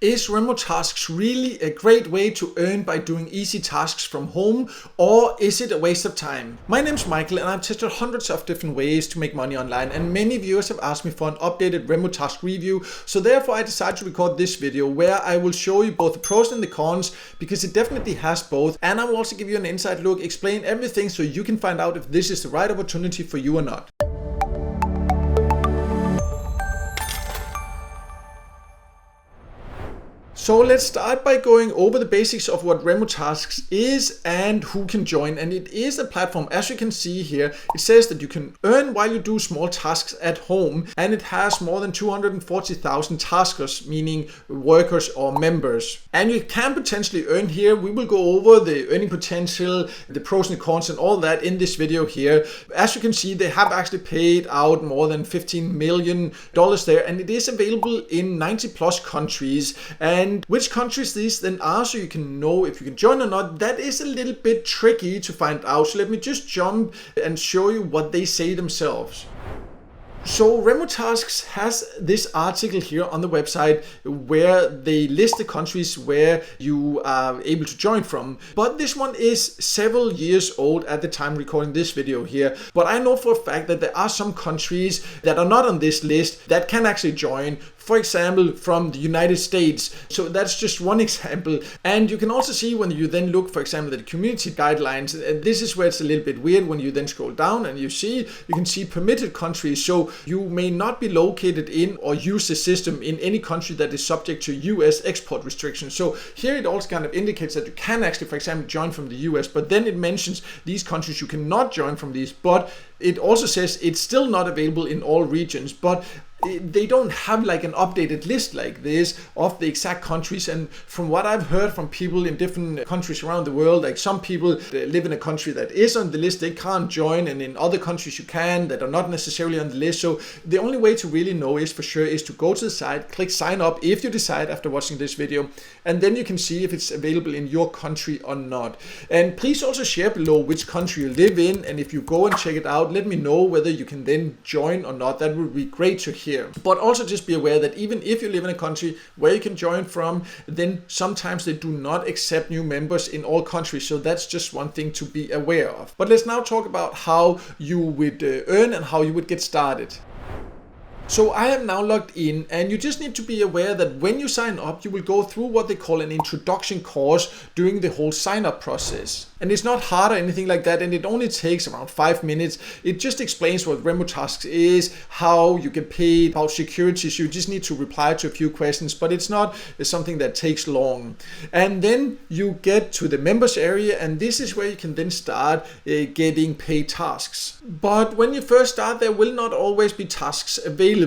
Is Remotasks really a great way to earn by doing easy tasks from home, or is it a waste of time? My name's Michael and I've tested hundreds of different ways to make money online, and many viewers have asked me for an updated Remotask review, so therefore I decided to record this video where I will show you both the pros and the cons, because it definitely has both, and I will also give you an inside look, explain everything so you can find out if this is the right opportunity for you or not. So let's start by going over the basics of what Remotasks is and who can join. And it is a platform, as you can see here, it says that you can earn while you do small tasks at home, and it has more than 240,000 taskers, meaning workers or members. And you can potentially earn here. We will go over the earning potential, the pros and cons and all that in this video here. As you can see, they have actually paid out more than $15 million there, and it is available in 90 plus countries. And which countries these then are, so you can know if you can join or not, that is a little bit tricky to find out. So let me just jump and show you what they say themselves. So Remotasks has this article here on the website where they list the countries where you are able to join from. But this one is several years old at the time recording this video here. But I know for a fact that there are some countries that are not on this list that can actually join. For example, from the United States. So that's just one example. And you can also see when you then look, for example, at the community guidelines, and this is where it's a little bit weird when you then scroll down and you can see permitted countries. So you may not be located in or use the system in any country that is subject to US export restrictions. So here it also kind of indicates that you can actually, for example, join from the US, but then it mentions these countries you cannot join from these, but it also says it's still not available in all regions. But they don't have like an updated list like this of the exact countries. And from what I've heard from people in different countries around the world, like some people live in a country that is on the list, they can't join, and in other countries you can that are not necessarily on the list. So the only way to really know is for sure is to go to the site, click sign up if you decide after watching this video, and then you can see if it's available in your country or not. And please also share below which country you live in, and if you go and check it out, let me know whether you can then join or not. That would be great to hear. But also just be aware that even if you live in a country where you can join from, then sometimes they do not accept new members in all countries. So that's just one thing to be aware of. But let's now talk about how you would earn and how you would get started. So I am now logged in, and you just need to be aware that when you sign up, you will go through what they call an introduction course during the whole sign up process. And it's not hard or anything like that, and it only takes around 5 minutes. It just explains what Remotasks is, how you get paid, about security. So you just need to reply to a few questions, but it's not something that takes long. And then you get to the members area, and this is where you can then start getting paid tasks. But when you first start, there will not always be tasks available.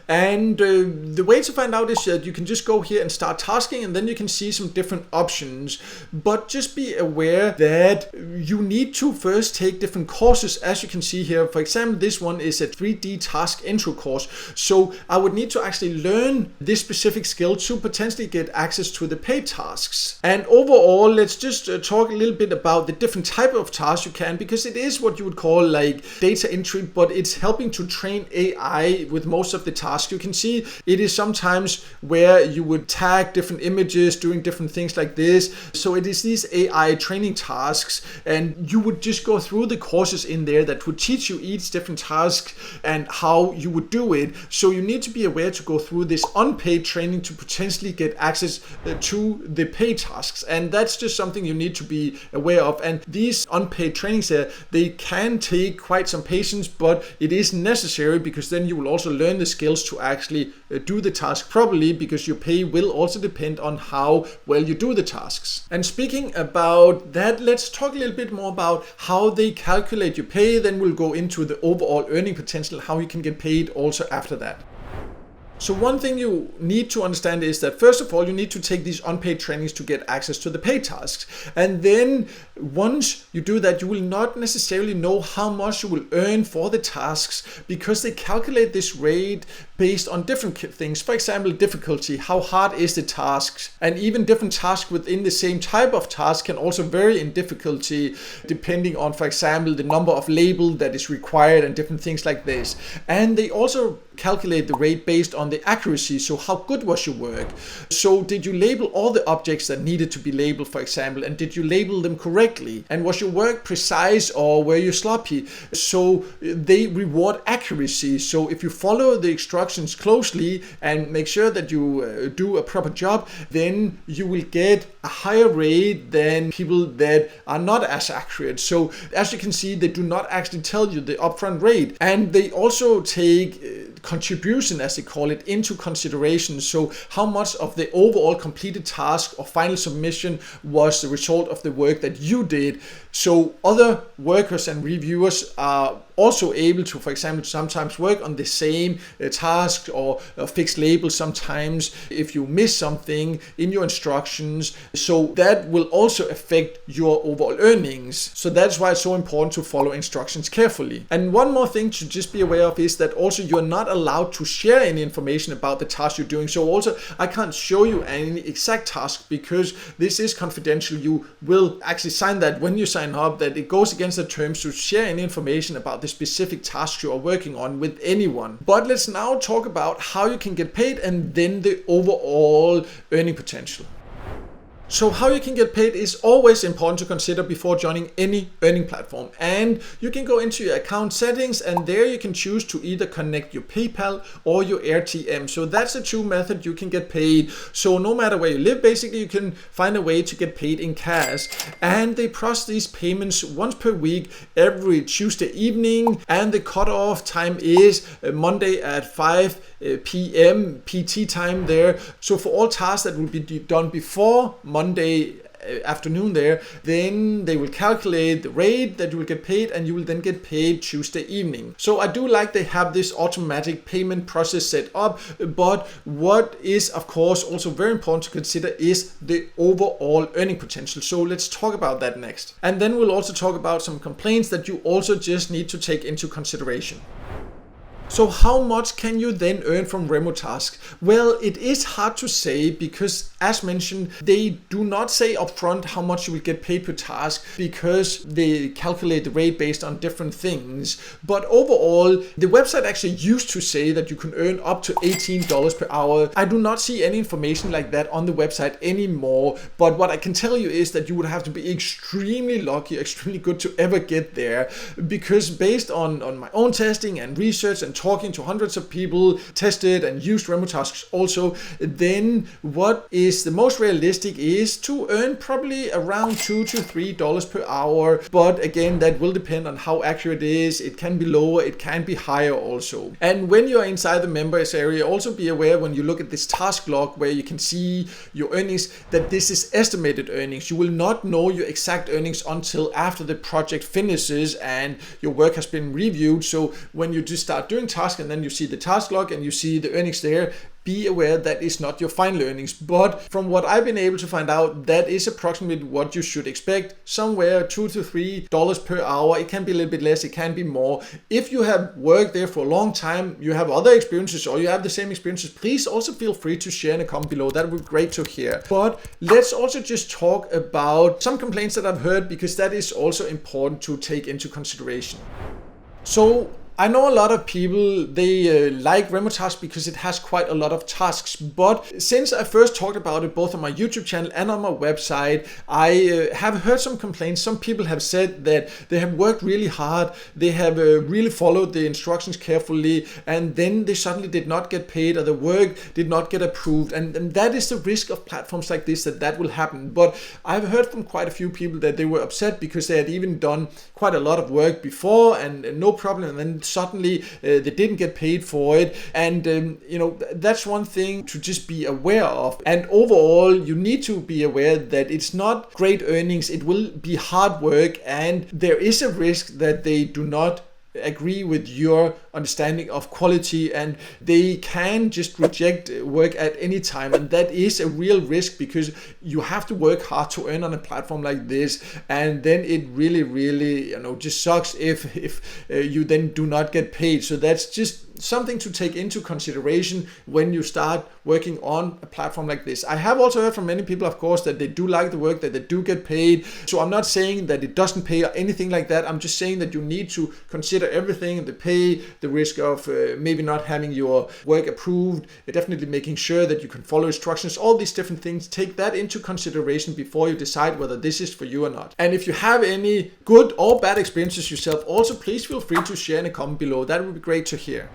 And the way to find out is that you can just go here and start tasking, and then you can see some different options. But just be aware that you need to first take different courses, as you can see here. For example, this one is a 3D task intro course. So I would need to actually learn this specific skill to potentially get access to the paid tasks. And overall, let's just talk a little bit about the different type of tasks you can, because it is what you would call like data entry, but it's helping to train AI with most of the tasks. You can see it is sometimes where you would tag different images, doing different things like this. So it is these AI training tasks, and you would just go through the courses in there that would teach you each different task and how you would do it. So you need to be aware to go through this unpaid training to potentially get access to the paid tasks, and that's just something you need to be aware of. And these unpaid trainings there, they can take quite some patience, but it is necessary, because then you will also learn the skills to actually do the task properly, because your pay will also depend on how well you do the tasks. And speaking about that, let's talk a little bit more about how they calculate your pay. Then we'll go into the overall earning potential, how you can get paid also after that. So one thing you need to understand is that first of all, you need to take these unpaid trainings to get access to the paid tasks. And then once you do that, you will not necessarily know how much you will earn for the tasks, because they calculate this rate based on different things. For example, difficulty, how hard is the task? And even different tasks within the same type of task can also vary in difficulty depending on, for example, the number of label that is required and different things like this. And they also calculate the rate based on the accuracy. So how good was your work? So did you label all the objects that needed to be labeled, for example, and did you label them correctly? And was your work precise or were you sloppy? So they reward accuracy. So if you follow the instructions closely and make sure that you do a proper job, then you will get a higher rate than people that are not as accurate. So as you can see, they do not actually tell you the upfront rate, and they also take contribution, as they call it, into consideration. So how much of the overall completed task or final submission was the result of the work that you did. So other workers and reviewers are also able to, for example, sometimes work on the same task or fix labels sometimes if you miss something in your instructions. So that will also affect your overall earnings. So that's why it's so important to follow instructions carefully. And one more thing to just be aware of is that also you're not allowed to share any information about the task you're doing. So also I can't show you any exact task because this is confidential. You will actually sign that when you sign up, that it goes against the terms to share any information about the specific task you are working on with anyone. But let's now talk about how you can get paid and then the overall earning potential. So how you can get paid is always important to consider before joining any earning platform. And you can go into your account settings, and there you can choose to either connect your PayPal or your RTM. So that's the two methods you can get paid. So no matter where you live, basically you can find a way to get paid in cash. And they process these payments once per week, every Tuesday evening. And the cutoff time is Monday at 5 p.m. PT time there. So for all tasks that will be done before Monday afternoon there, then they will calculate the rate that you will get paid, and you will then get paid Tuesday evening. So I do like they have this automatic payment process set up, but what is of course also very important to consider is the overall earning potential. So let's talk about that next. And then we'll also talk about some complaints that you also just need to take into consideration. So how much can you then earn from Remotasks? Well, it is hard to say because, as mentioned, they do not say upfront how much you will get paid per task because they calculate the rate based on different things. But overall, the website actually used to say that you can earn up to $18 per hour. I do not see any information like that on the website anymore. But what I can tell you is that you would have to be extremely lucky, extremely good to ever get there, because based on my own testing and research and talking to hundreds of people, tested and used Remotasks also, then what is the most realistic is to earn probably around $2 to $3 per hour. But again, that will depend on how accurate it is. It can be lower, it can be higher also. And when you're inside the members area, also be aware when you look at this task log where you can see your earnings, that this is estimated earnings. You will not know your exact earnings until after the project finishes and your work has been reviewed. So when you just start doing task and then you see the task log and you see the earnings there, be aware that is not your final earnings. But from what I've been able to find out, that is approximately what you should expect, somewhere $2 to $3 per hour. It can be a little bit less, it can be more. If you have worked there for a long time, you have other experiences or you have the same experiences, please also feel free to share in a comment below. That would be great to hear. But let's also just talk about some complaints that I've heard, because that is also important to take into consideration. So I know a lot of people, they like Remotasks because it has quite a lot of tasks, but since I first talked about it both on my YouTube channel and on my website, I have heard some complaints. Some people have said that they have worked really hard, they have really followed the instructions carefully, and then they suddenly did not get paid or the work did not get approved. And that is the risk of platforms like this, that will happen. But I've heard from quite a few people that they were upset because they had even done quite a lot of work before and no problem, and then suddenly they didn't get paid for it. And that's one thing to just be aware of. And overall, you need to be aware that it's not great earnings, it will be hard work, and there is a risk that they do not agree with your understanding of quality and they can just reject work at any time. And that is a real risk because you have to work hard to earn on a platform like this, and then it really just sucks if you then do not get paid. So that's just something to take into consideration when you start working on a platform like this. I have also heard from many people, of course, that they do like the work, that they do get paid. So I'm not saying that it doesn't pay or anything like that. I'm just saying that you need to consider everything, the pay, the risk of maybe not having your work approved, definitely making sure that you can follow instructions, all these different things. Take that into consideration before you decide whether this is for you or not. And if you have any good or bad experiences yourself, also please feel free to share in a comment below. That would be great to hear.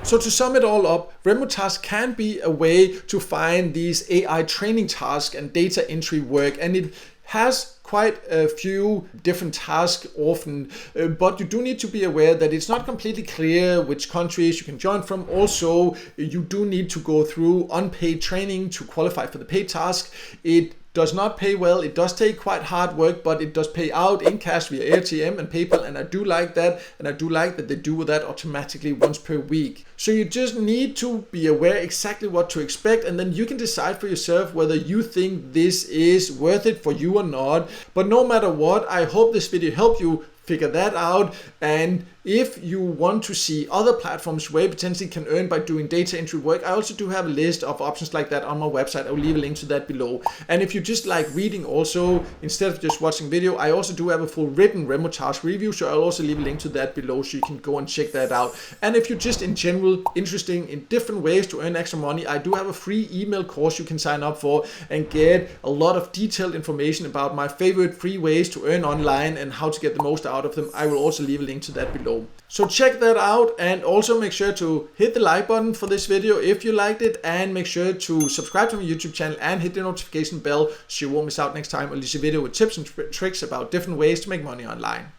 So to sum it all up, Remotasks can be a way to find these AI training tasks and data entry work, and it has quite a few different tasks often, but you do need to be aware that it's not completely clear which countries you can join from. Also, you do need to go through unpaid training to qualify for the paid task. It does not pay well. It does take quite hard work, but it does pay out in cash via ATM and PayPal, and I do like that, and I do like that they do that automatically once per week. So you just need to be aware exactly what to expect, and then you can decide for yourself whether you think this is worth it for you or not. But no matter what, I hope this video helped you figure that out. And if you want to see other platforms where you potentially can earn by doing data entry work, I also do have a list of options like that on my website. I will leave a link to that below. And if you just like reading also, instead of just watching video, I also do have a full written Remotasks review, so I'll also leave a link to that below so you can go and check that out. And if you're just in general interested in different ways to earn extra money, I do have a free email course you can sign up for and get a lot of detailed information about my favorite free ways to earn online and how to get the most out of them. I will also leave a link to that below. So check that out, and also make sure to hit the like button for this video if you liked it, and make sure to subscribe to my YouTube channel and hit the notification bell so you won't miss out next time I release a video with tips and tricks about different ways to make money online.